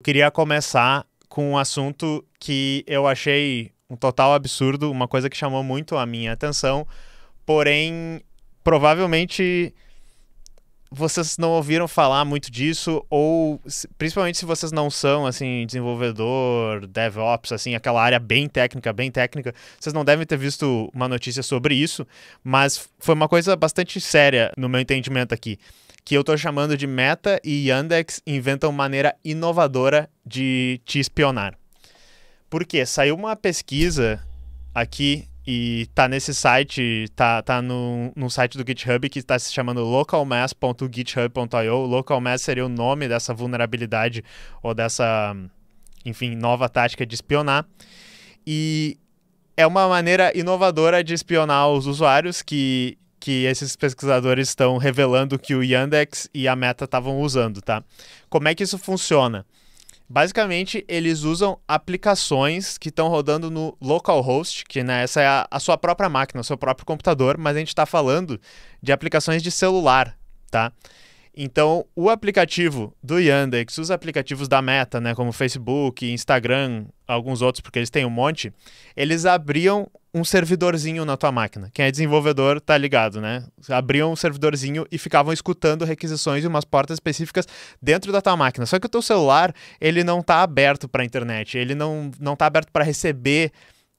Queria começar com um assunto que eu achei um total absurdo, uma coisa que chamou muito a minha atenção, porém, provavelmente vocês não ouviram falar muito disso, ou principalmente se vocês não são, assim, desenvolvedor, DevOps, assim, aquela área bem técnica, vocês não devem ter visto uma notícia sobre isso, mas foi uma coisa bastante séria no meu entendimento aqui, que eu tô chamando de Meta e Yandex inventam maneira inovadora de te espionar. Por quê? Saiu uma pesquisa aqui e tá nesse site, tá no site do GitHub que está se chamando localmass.github.io. Localmass seria o nome dessa vulnerabilidade ou dessa, enfim, nova tática de espionar. E é uma maneira inovadora de espionar os usuários que esses pesquisadores estão revelando que o Yandex e a Meta estavam usando, tá? Como é que isso funciona? Basicamente, eles usam aplicações que estão rodando no localhost, que né, essa é a sua própria máquina, o seu próprio computador, mas a gente está falando de aplicações de celular, tá? Então, o aplicativo do Yandex, os aplicativos da Meta, né, como Facebook, Instagram, alguns outros, porque eles têm um monte, eles abriam um servidorzinho na tua máquina. Quem é desenvolvedor tá ligado, né? Abriam um servidorzinho e ficavam escutando requisições e umas portas específicas dentro da tua máquina. Só que o teu celular, ele não tá aberto para a internet, ele não tá aberto para receber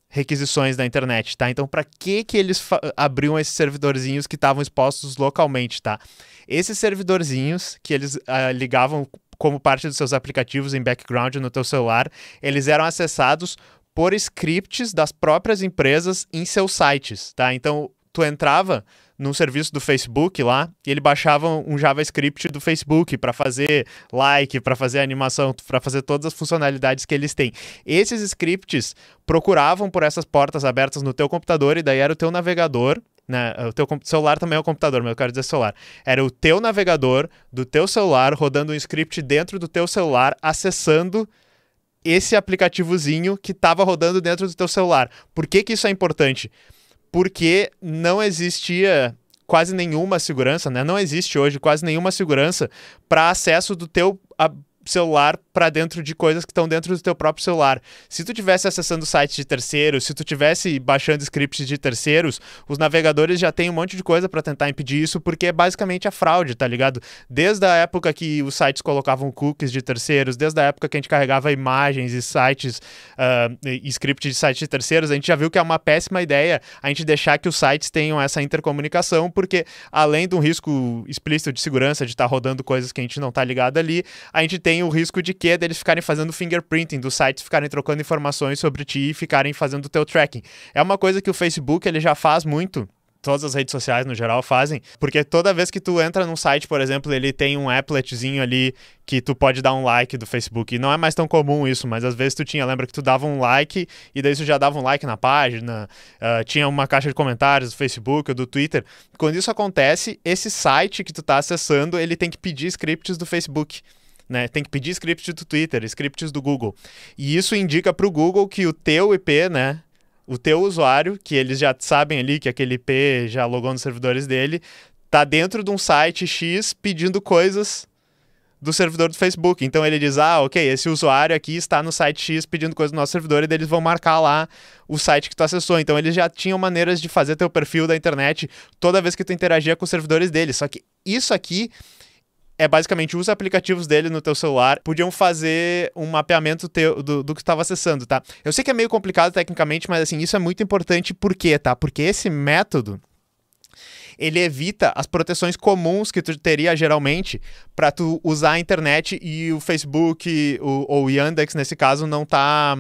requisições da internet, tá? Então, para que eles abriam esses servidorzinhos que estavam expostos localmente, tá? Esses servidorzinhos que eles ligavam como parte dos seus aplicativos em background no teu celular, eles eram acessados por scripts das próprias empresas em seus sites, tá? Então, tu entrava num serviço do Facebook lá e ele baixava um JavaScript do Facebook para fazer like, para fazer animação, para fazer todas as funcionalidades que eles têm. Esses scripts procuravam por essas portas abertas no teu computador e daí era o teu navegador, né? O teu celular também é o computador, mas eu quero dizer celular. Era o teu navegador do teu celular rodando um script dentro do teu celular, acessando esse aplicativozinho que estava rodando dentro do teu celular. Por que isso é importante? Porque não existia quase nenhuma segurança, né? Não existe hoje quase nenhuma segurança para acesso do teu celular para dentro de coisas que estão dentro do teu próprio celular. Se tu tivesse acessando sites de terceiros, se tu tivesse baixando scripts de terceiros, os navegadores já têm um monte de coisa para tentar impedir isso, porque é basicamente a fraude, tá ligado? Desde a época que os sites colocavam cookies de terceiros, desde a época que a gente carregava imagens e sites, scripts de sites de terceiros, a gente já viu que é uma péssima ideia a gente deixar que os sites tenham essa intercomunicação, porque além de um risco explícito de segurança de estar rodando coisas que a gente não tá ligado ali, a gente tem o risco de que deles ficarem fazendo fingerprinting dos sites, ficarem trocando informações sobre ti e ficarem fazendo o teu tracking. É uma coisa que o Facebook ele já faz muito, todas as redes sociais no geral fazem, porque toda vez que tu entra num site, por exemplo, ele tem um appletzinho ali que tu pode dar um like do Facebook. E não é mais tão comum isso, mas às vezes lembra que tu dava um like e daí tu já dava um like na página, tinha uma caixa de comentários do Facebook ou do Twitter. Quando isso acontece, esse site que tu tá acessando, ele tem que pedir scripts do Facebook. Né? Tem que pedir scripts do Twitter, scripts do Google. E isso indica para o Google que o teu IP, né, o teu usuário, que eles já sabem ali que aquele IP já logou nos servidores dele, tá dentro de um site X pedindo coisas do servidor do Facebook. Então ele diz, ok, esse usuário aqui está no site X pedindo coisas do nosso servidor, e daí eles vão marcar lá o site que tu acessou. Então eles já tinham maneiras de fazer teu perfil da internet toda vez que tu interagia com os servidores deles. Só que isso aqui é basicamente os aplicativos dele no teu celular podiam fazer um mapeamento teu, do que tu estava acessando, tá? Eu sei que é meio complicado tecnicamente, mas assim, isso é muito importante. Por quê, tá? Porque esse método, ele evita as proteções comuns que tu teria geralmente para tu usar a internet e o Facebook ou o Yandex, nesse caso, não tá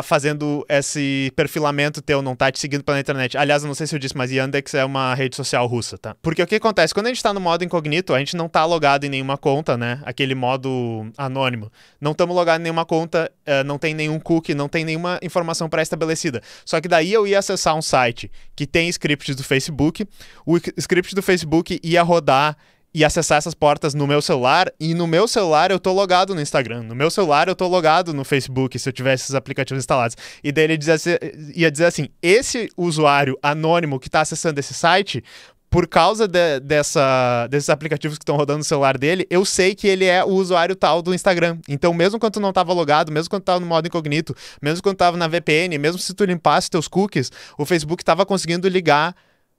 fazendo esse perfilamento teu, não tá te seguindo pela internet. Aliás, eu não sei se eu disse, mas Yandex é uma rede social russa, tá? Porque o que acontece? Quando a gente tá no modo incognito, a gente não tá logado em nenhuma conta, né? Aquele modo anônimo. Não estamos logados em nenhuma conta, não tem nenhum cookie, não tem nenhuma informação pré-estabelecida. Só que daí eu ia acessar um site que tem scripts do Facebook, o script do Facebook ia rodar e acessar essas portas no meu celular, e no meu celular eu tô logado no Instagram, no meu celular eu tô logado no Facebook, se eu tivesse esses aplicativos instalados. E daí ele ia dizer assim, esse usuário anônimo que tá acessando esse site por causa desses aplicativos que estão rodando no celular dele, eu sei que ele é o usuário tal do Instagram. Então, mesmo quando tu não estava logado, mesmo quando tu estava no modo incognito, mesmo quando tu estava na VPN, mesmo se tu limpasse teus cookies, o Facebook estava conseguindo ligar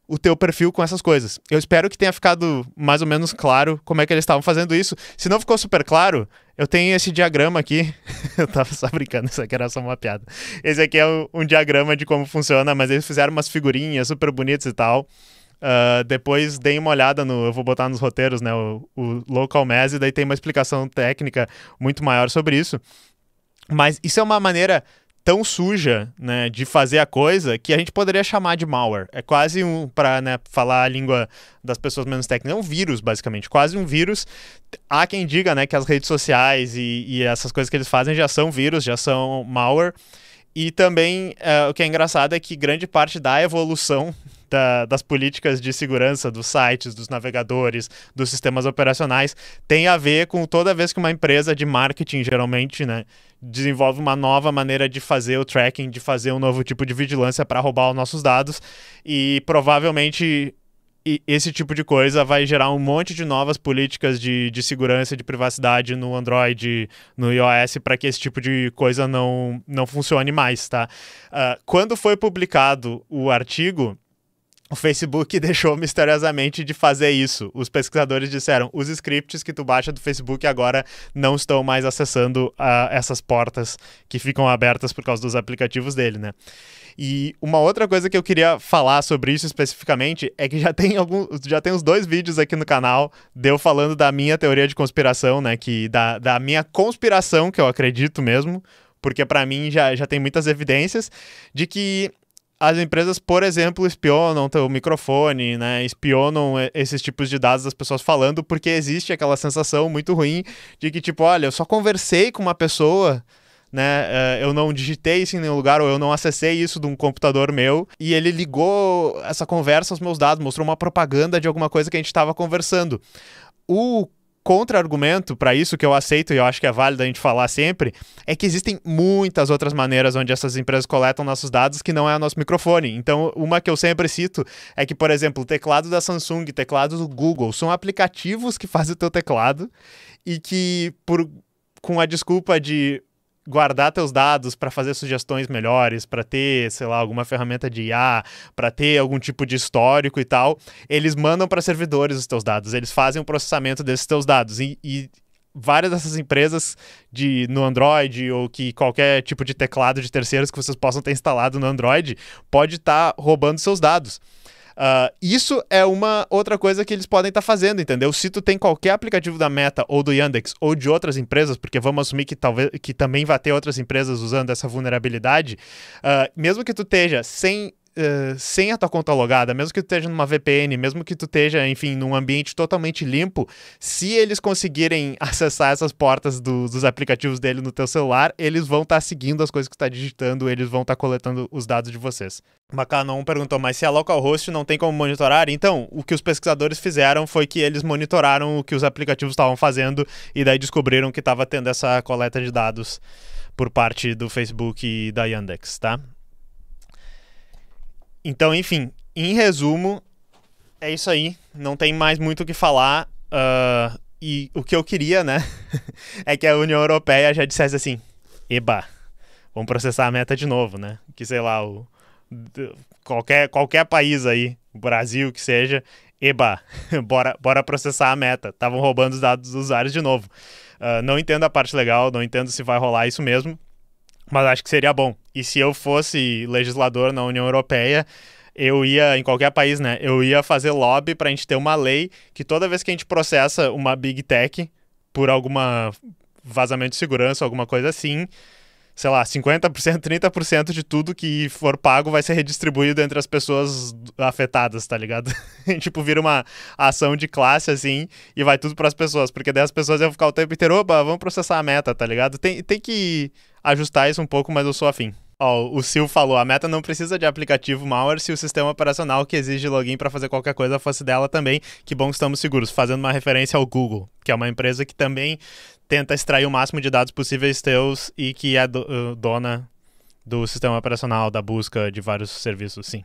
o teu perfil com essas coisas. Eu espero que tenha ficado mais ou menos claro como é que eles estavam fazendo isso. Se não ficou super claro, eu tenho esse diagrama aqui. Eu tava só brincando, isso aqui era só uma piada. Esse aqui é um diagrama de como funciona, mas eles fizeram umas figurinhas super bonitas e tal. Depois deem uma olhada eu vou botar nos roteiros, né, o Local Mass, e daí tem uma explicação técnica muito maior sobre isso. Mas isso é uma maneira tão suja, né, de fazer a coisa que a gente poderia chamar de malware. É quase para, né, falar a língua das pessoas menos técnicas, é um vírus, basicamente, quase um vírus. Há quem diga, né, que as redes sociais e essas coisas que eles fazem já são vírus, já são malware. E também, o que é engraçado é que grande parte da evolução das políticas de segurança dos sites, dos navegadores, dos sistemas operacionais, tem a ver com toda vez que uma empresa de marketing, geralmente, né, desenvolve uma nova maneira de fazer o tracking, de fazer um novo tipo de vigilância para roubar os nossos dados, e provavelmente esse tipo de coisa vai gerar um monte de novas políticas de segurança, de privacidade no Android, no iOS, para que esse tipo de coisa não funcione mais, tá? Quando foi publicado o artigo, o Facebook deixou misteriosamente de fazer isso. Os pesquisadores disseram, os scripts que tu baixa do Facebook agora não estão mais acessando essas portas que ficam abertas por causa dos aplicativos dele, né? E uma outra coisa que eu queria falar sobre isso especificamente é que já tem uns 2 vídeos aqui no canal de eu falando da minha teoria de conspiração, né? Da minha conspiração, que eu acredito mesmo, porque para mim já tem muitas evidências de que as empresas, por exemplo, espionam teu microfone, né? Espionam esses tipos de dados das pessoas falando, porque existe aquela sensação muito ruim de que, tipo, olha, eu só conversei com uma pessoa, né? Eu não digitei isso em nenhum lugar, ou eu não acessei isso de um computador meu, e ele ligou essa conversa aos meus dados, mostrou uma propaganda de alguma coisa que a gente estava conversando. O contra-argumento para isso, que eu aceito e eu acho que é válido a gente falar sempre, é que existem muitas outras maneiras onde essas empresas coletam nossos dados que não é o nosso microfone. Então, uma que eu sempre cito é que, por exemplo, o teclado da Samsung, teclado do Google, são aplicativos que fazem o teu teclado e que, com a desculpa de guardar teus dados para fazer sugestões melhores, para ter, sei lá, alguma ferramenta de IA, para ter algum tipo de histórico e tal, eles mandam para servidores os teus dados, eles fazem o processamento desses teus dados e várias dessas empresas no Android ou que qualquer tipo de teclado de terceiros que vocês possam ter instalado no Android pode estar roubando seus dados. Isso é uma outra coisa que eles podem estar fazendo, entendeu? Se tu tem qualquer aplicativo da Meta ou do Yandex ou de outras empresas, porque vamos assumir que também vai ter outras empresas usando essa vulnerabilidade, mesmo que tu esteja sem a tua conta logada, mesmo que tu esteja numa VPN, mesmo que tu esteja, enfim, num ambiente totalmente limpo, se eles conseguirem acessar essas portas dos aplicativos dele no teu celular, eles vão estar seguindo as coisas que tu está digitando, eles vão estar coletando os dados de vocês. Macanon perguntou, mas se a localhost não tem como monitorar? Então, o que os pesquisadores fizeram foi que eles monitoraram o que os aplicativos estavam fazendo e daí descobriram que estava tendo essa coleta de dados por parte do Facebook e da Yandex, tá? Então, enfim, em resumo, é isso aí. Não tem mais muito o que falar. E o que eu queria, né, é que a União Europeia já dissesse assim, eba, vamos processar a Meta de novo, né? Que, sei lá, qualquer país aí, o Brasil que seja, eba, bora processar a Meta. Estavam roubando os dados dos usuários de novo. Não entendo a parte legal, não entendo se vai rolar isso mesmo, mas acho que seria bom. E se eu fosse legislador na União Europeia, eu ia, em qualquer país, né? Eu ia fazer lobby pra gente ter uma lei que toda vez que a gente processa uma Big Tech por alguma vazamento de segurança, alguma coisa assim, sei lá, 50%, 30% de tudo que for pago vai ser redistribuído entre as pessoas afetadas, tá ligado? Tipo, vira uma ação de classe, assim, e vai tudo pras pessoas, porque daí as pessoas iam ficar o tempo inteiro, opa, vamos processar a Meta, tá ligado? Tem que ajustar isso um pouco, mas eu sou afim. O Sil falou, a Meta não precisa de aplicativo malware se o sistema operacional que exige login para fazer qualquer coisa fosse dela também. Que bom que estamos seguros. Fazendo uma referência ao Google, que é uma empresa que também tenta extrair o máximo de dados possíveis teus e que é dona do sistema operacional, da busca de vários serviços, sim.